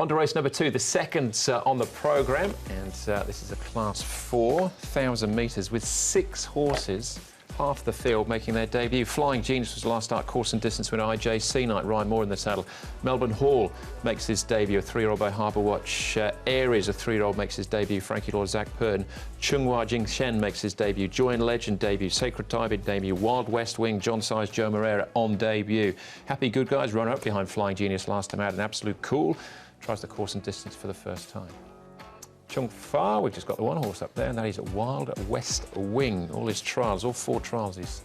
On to race number 2, the second on the programme, and this is a Class 4, 1,000 metres with 6 horses, half the field making their debut. Flying Genius was the last start course and distance winner. IJC Night, Ryan Moore in the saddle. Melbourne Hall makes his debut, a 3-year-old by Harbour Watch. Aries, a 3-year-old, makes his debut. Frankie Law, Zach Purden. Chunghua Jingshen makes his debut. Joy and Legend debut. Sacred Tybid debut. Wild West Wing, John Size, Joe Moreira on debut. Happy Good Guys, runner-up behind Flying Genius last time out. An absolute cool. Tries the course and distance for the first time. Chung Fa, we've just got the one horse up there, and that is Wild West Wing. All his trials, all 4 trials he's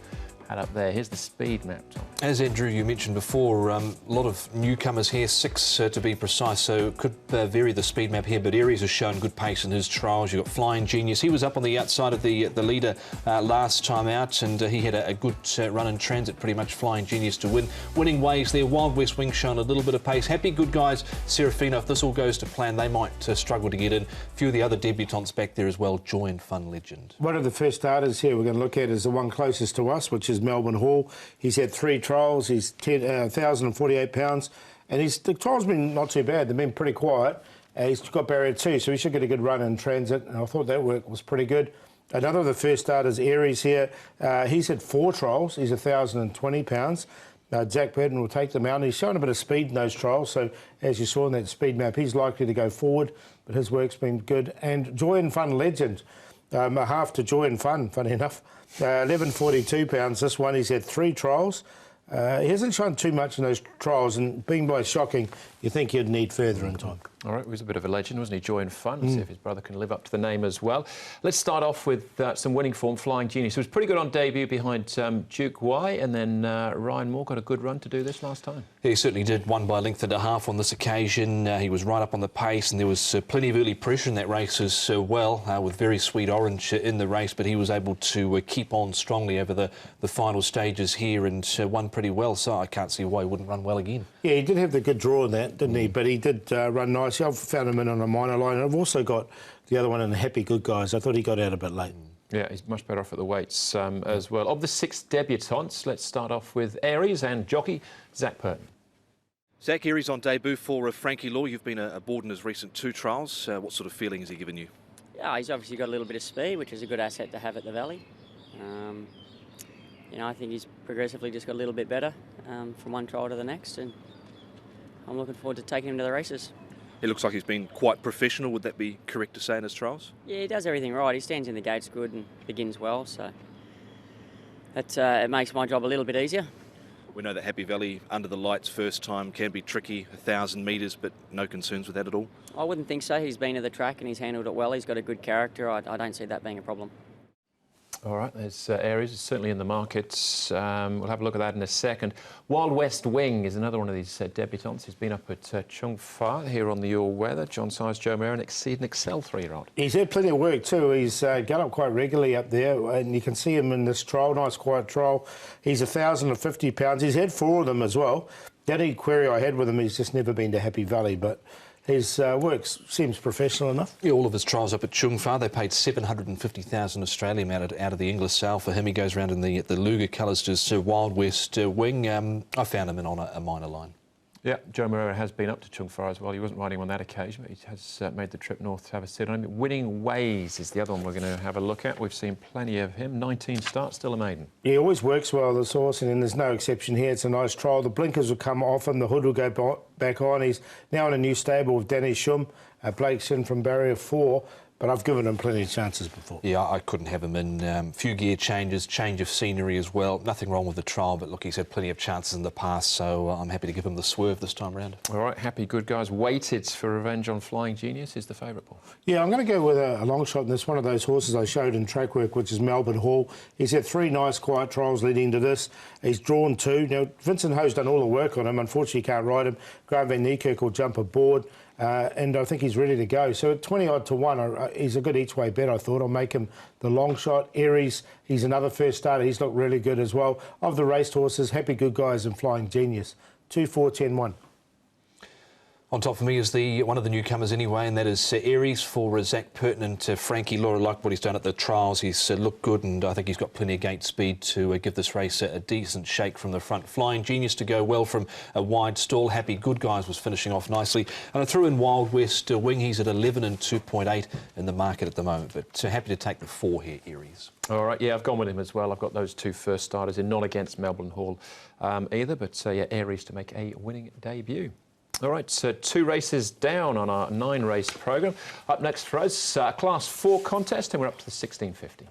had up there. Here's the speed map, Tom. As Andrew, you mentioned before, a lot of newcomers here, 6 to be precise, so could vary the speed map here, but Aries has shown good pace in his trials. You've got Flying Genius. He was up on the outside of the leader last time out, and he had a good run in transit, pretty much Flying Genius to win. Winning ways there. Wild West Wing showing a little bit of pace. Happy Good Guys, Serafino, if this all goes to plan, they might struggle to get in. A few of the other debutantes back there as well. Joy and Fun Legend. One of the first starters here we're going to look at is the one closest to us, which is Melbourne Hall. He's had 3 trials. He's 1,048 pounds, and the trials been not too bad. They've been pretty quiet. He's got barrier 2, so he should get a good run in transit, and I thought that work was pretty good. Another of the first starters, Aries here. He's had 4 trials. He's 1,020 pounds. Zach Purden will take them out, and he's shown a bit of speed in those trials, so as you saw in that speed map, he's likely to go forward, but his work's been good. And Joy and Fun Legend, a half to Joy and Fun, funny enough. 1,142 pounds. This one, he's had 3 trials. He hasn't shown too much in those trials, and being by shocking, you think he'd need further in time. All right, he was a bit of a legend, wasn't he? Joy and Fun. Let's see if his brother can live up to the name as well. Let's start off with some winning form. Flying Genius, who was pretty good on debut behind Duke Y, and then Ryan Moore got a good run to do this last time. He certainly did. Won by a length and a half on this occasion. He was right up on the pace, and there was plenty of early pressure in that race as well, with Very Sweet Orange in the race, but he was able to keep on strongly over the final stages here and won pretty well, so I can't see why he wouldn't run well again. Yeah, he did have the good draw in that, didn't he? But he did run nicely. I've found him in on a minor line, and I've also got the other one in the Happy Good Guys. I thought he got out a bit late. Yeah, he's much better off at the weights as well. Of the 6 debutantes, let's start off with Aries and jockey Zach Purden. Zach, Aries on debut for Frankie Law. You've been aboard in his recent 2 trials. What sort of feeling has he given you? Yeah, he's obviously got a little bit of speed, which is a good asset to have at the Valley. You know, I think he's progressively just got a little bit better from one trial to the next, and I'm looking forward to taking him to the races. It looks like he's been quite professional. Would that be correct to say in his trials? Yeah, he does everything right. He stands in the gates good and begins well, so it makes my job a little bit easier. We know that Happy Valley, under the lights first time, can be tricky, 1,000 metres, but no concerns with that at all? I wouldn't think so. He's been to the track and he's handled it well. He's got a good character. I don't see that being a problem. All right, there's Aries, is certainly in the markets. We'll have a look at that in a second. Wild West Wing is another one of these debutants. He's been up at Chung Fa here on the All Weather. John Size, Joe Moreira, and Exceed and Excel 3-year-old. He's had plenty of work too. He's got up quite regularly up there, and you can see him in this trial, nice quiet trial. He's 1,050 pounds. He's had 4 of them as well. The only query I had with him, he's just never been to Happy Valley, but his work seems professional enough. Yeah, all of his trials up at Chung Fa, they paid 750,000 Australian out of the English sale for him. He goes around in the Luger colours to Wild West Wing. I found him in on a minor line. Yeah, Joe Moreira has been up to Chung Fa as well. He wasn't riding on that occasion, but he has made the trip north to have a sit on him. Winning Ways is the other one we're going to have a look at. We've seen plenty of him. 19 starts, still a maiden. Yeah, he always works well, this horse, and there's no exception here. It's a nice trial. The blinkers will come off him, the hood will go back on. He's now in a new stable with Danny Shum, Blake's in from barrier 4. But I've given him plenty of chances before. Yeah, I couldn't have him in. Few gear changes, change of scenery as well. Nothing wrong with the trial, but look, he's had plenty of chances in the past, so I'm happy to give him the swerve this time round. All right, Happy Good Guys. Weighted for revenge on Flying Genius is the favourite ball. Yeah, I'm going to go with a long shot in this. One of those horses I showed in track work, which is Melbourne Hall. He's had 3 nice quiet trials leading to this. He's drawn 2. Now, Vincent Ho's done all the work on him. Unfortunately, he can't ride him. Graham Van Niekerk will jump aboard. And I think he's ready to go. So at 20-odd to 1, he's a good each-way bet, I thought. I'll make him the long shot. Aries, he's another first starter. He's looked really good as well. Of the racehorses, Happy Good Guys and Flying Genius. 2, 4, 10, 1. On top for me is one of the newcomers anyway, and that is Aries for Zach Purton and Frankie Laura. Like what he's done at the trials, he's looked good, and I think he's got plenty of gate speed to give this race a decent shake from the front. Flying Genius to go well from a wide stall. Happy Good Guys was finishing off nicely, and I threw in Wild West Wing. He's at 11 and 2.8 in the market at the moment, but happy to take the 4 here, Aries. All right, yeah, I've gone with him as well. I've got those 2 first starters in, not against Melbourne Hall either, but yeah, Aries to make a winning debut. All right, so 2 races down on our 9-race programme. Up next for us, Class 4 contest, and we're up to the 1650.